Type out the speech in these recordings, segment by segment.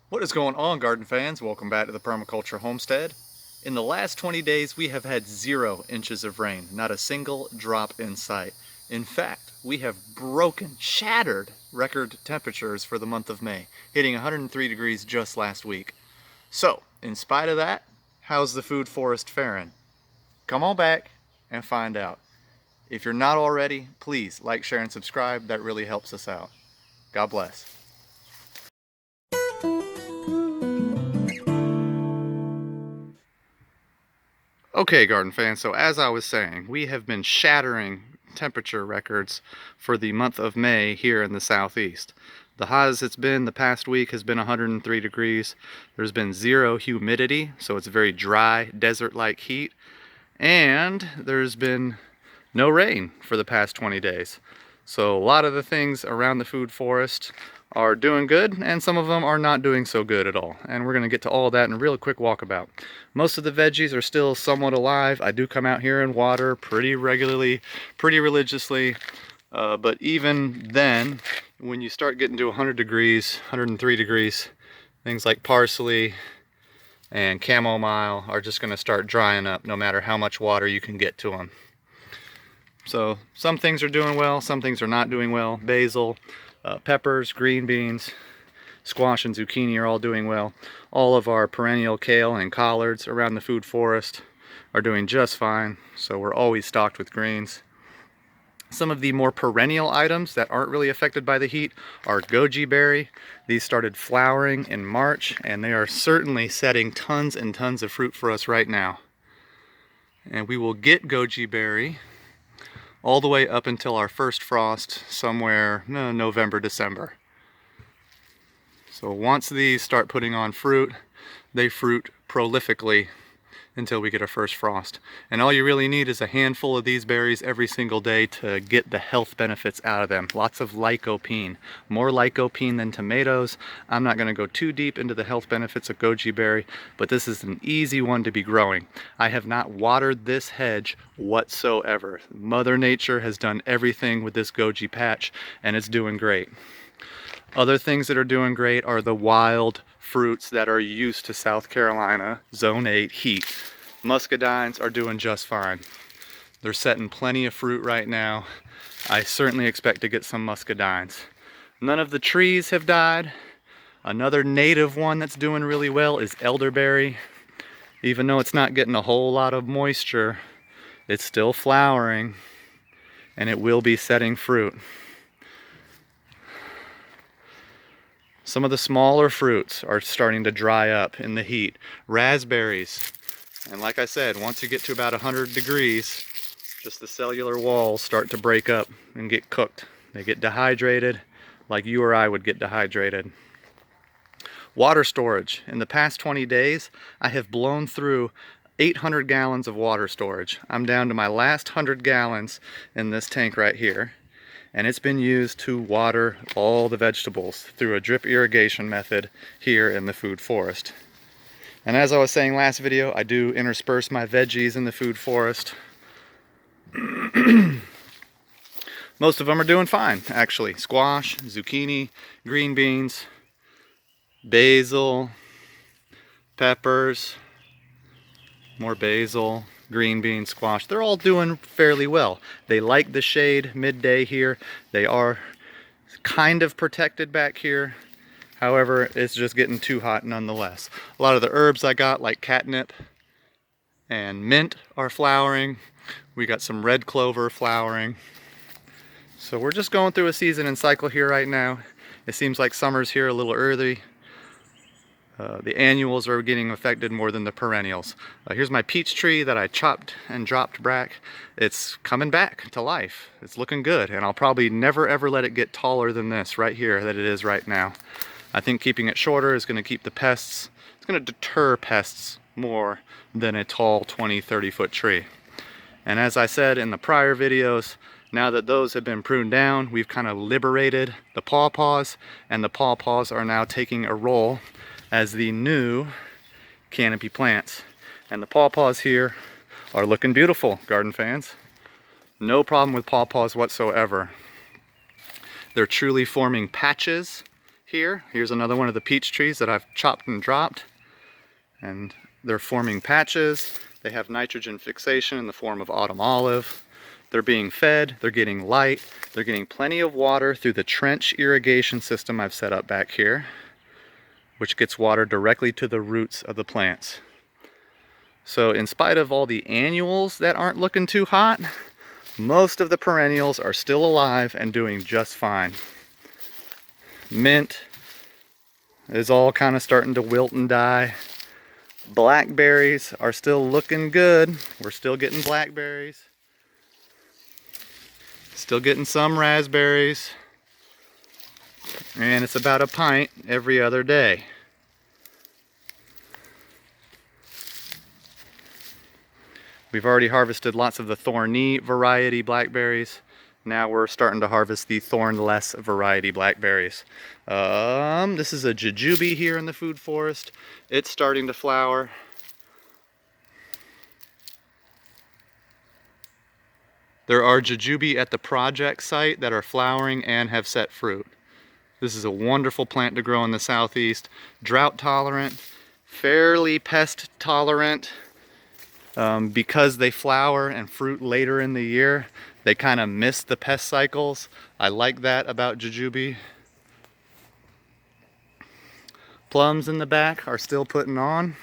What is going on, garden fans? Welcome back to the Permaculture Homestead. In the last 20 days, we have had 0 inches of rain, not a single drop in sight. In fact, we have shattered record temperatures for the month of May, hitting 103 degrees just last week. So, in spite of that, how's the food forest faring? Come on back and find out. If you're not already, please like, share, and subscribe. That really helps us out. God bless. Okay, garden fans, so as I was saying, we have been shattering temperature records for the month of May here in the southeast. The highest it's been the past week has been 103 degrees. There's been 0 humidity, so it's very dry, desert-like heat. And there's been no rain for the past 20 days. So a lot of the things around the food forest are doing good, and some of them are not doing so good at all. And we're going to get to all of that in a real quick walkabout. Most of the veggies are still somewhat alive. I do come out here and water pretty regularly, pretty religiously. But even then, when you start getting to 100 degrees, 103 degrees, things like parsley and chamomile are just going to start drying up no matter how much water you can get to them. So some things are doing well, some things are not doing well. Basil, peppers, green beans, squash and zucchini are all doing well. All of our perennial kale and collards around the food forest are doing just fine, so we're always stocked with greens. Some of the more perennial items that aren't really affected by the heat are Goji Berry. These started flowering in March, and they are certainly setting tons and tons of fruit for us right now. And we will get Goji Berry all the way up until our first frost somewhere November, December. So once these start putting on fruit, they fruit prolifically until we get our first frost. And all you really need is a handful of these berries every single day to get the health benefits out of them. Lots of lycopene, more lycopene than tomatoes. I'm not going to go too deep into the health benefits of goji berry, but this is an easy one to be growing. I have not watered this hedge whatsoever. Mother Nature has done everything with this goji patch, and it's doing great. Other things that are doing great are the wild fruits that are used to South Carolina Zone 8 heat. Muscadines are doing just fine. They're setting plenty of fruit right now. I certainly expect to get some muscadines. None of the trees have died. Another native one that's doing really well is elderberry. Even though it's not getting a whole lot of moisture, it's still flowering and it will be setting fruit. Some of the smaller fruits are starting to dry up in the heat. Raspberries. And like I said, once you get to about 100 degrees, just the cellular walls start to break up and get cooked. They get dehydrated like you or I would get dehydrated. Water storage. In the past 20 days, I have blown through 800 gallons of water storage. I'm down to my last 100 gallons in this tank right here. And it's been used to water all the vegetables through a drip irrigation method here in the food forest. And as I was saying last video, I do intersperse my veggies in the food forest. Most of them are doing fine, actually. Squash, zucchini, green beans, basil, peppers, more basil, green beans, squash. They're all doing fairly well. They like the shade midday here. They are kind of protected back here. However, it's just getting too hot nonetheless. A lot of the herbs I got, like catnip and mint, are flowering. We got some red clover flowering. So we're just going through a season and cycle here right now. It seems like summer's here a little early. The annuals are getting affected more than the perennials. Here's my peach tree that I chopped and dropped back. It's coming back to life. It's looking good, and I'll probably never ever let it get taller than this right here that it is right now. I think keeping it shorter is going to keep the pests, it's going to deter pests more than a tall 20-30 foot tree. And as I said in the prior videos, now that those have been pruned down, we've kind of liberated the pawpaws, and the pawpaws are now taking a role as the new canopy plants. And the pawpaws here are looking beautiful, garden fans. No problem with pawpaws whatsoever. They're truly forming patches here. Here's another one of the peach trees that I've chopped and dropped. And they're forming patches. They have nitrogen fixation in the form of autumn olive. They're being fed, they're getting light, they're getting plenty of water through the trench irrigation system I've set up back here, which gets water directly to the roots of the plants. So in spite of all the annuals that aren't looking too hot, most of the perennials are still alive and doing just fine. Mint is all kind of starting to wilt and die. Blackberries are still looking good. We're still getting blackberries. Still getting some raspberries. And it's about a pint every other day. We've already harvested lots of the thorny variety blackberries. Now we're starting to harvest the thornless variety blackberries. This is a jujube here in the food forest. It's starting to flower. There are jujube at the project site that are flowering and have set fruit. This is a wonderful plant to grow in the southeast. Drought tolerant, fairly pest tolerant. Because they flower and fruit later in the year, they kind of miss the pest cycles. I like that about jujube. Plums in the back are still putting on.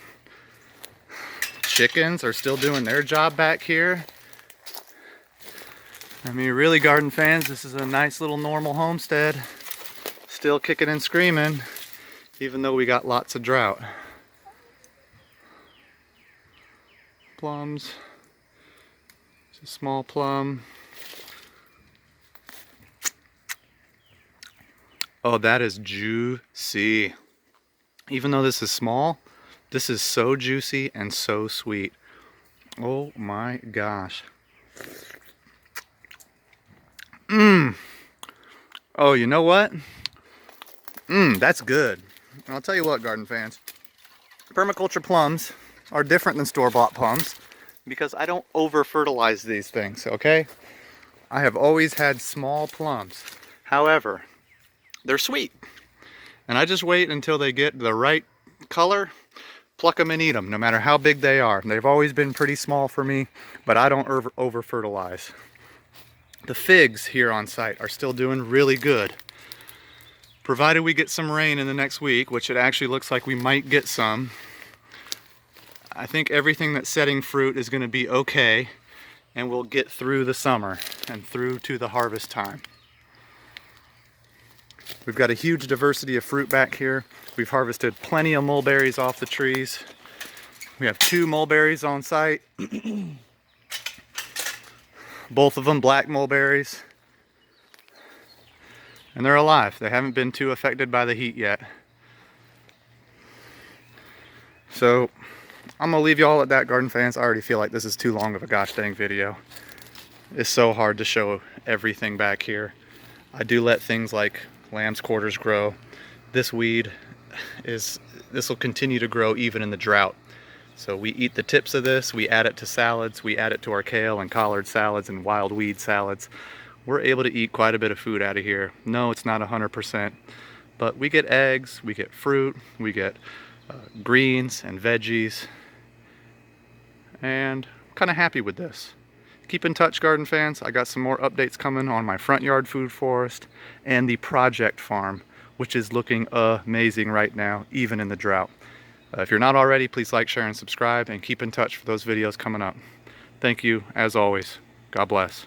Chickens are still doing their job back here. I mean, really, garden fans, this is a nice little normal homestead. Still kicking and screaming, even though we got lots of drought. Plums. It's a small plum. Oh, that is juicy. Even though this is small, this is so juicy and so sweet. Oh my gosh. Oh, you know what? That's good. And I'll tell you what, garden fans. Permaculture plums are different than store-bought plums because I don't over-fertilize these things, okay? I have always had small plums. However, they're sweet. And I just wait until they get the right color, pluck them and eat them, no matter how big they are. They've always been pretty small for me, but I don't over-fertilize. The figs here on site are still doing really good. Provided we get some rain in the next week, which it actually looks like we might get some, I think everything that's setting fruit is going to be okay, and we'll get through the summer and through to the harvest time. We've got a huge diversity of fruit back here. We've harvested plenty of mulberries off the trees. We have 2 mulberries on site. Both of them black mulberries. And they're alive. They haven't been too affected by the heat yet. So I'm gonna leave you all at that, garden fans. I already feel like this is too long of a gosh dang video. It's so hard to show everything back here. I do let things like lamb's quarters grow. This weed this will continue to grow even in the drought. So we eat the tips of this, we add it to salads, we add it to our kale and collard salads and wild weed salads. We're able to eat quite a bit of food out of here. No, it's not 100%, but we get eggs, we get fruit, we get greens and veggies, and I'm kind of happy with this. Keep in touch, garden fans. I got some more updates coming on my front yard food forest and the project farm, which is looking amazing right now, even in the drought. If you're not already, please like, share, and subscribe, and keep in touch for those videos coming up. Thank you, as always. God bless.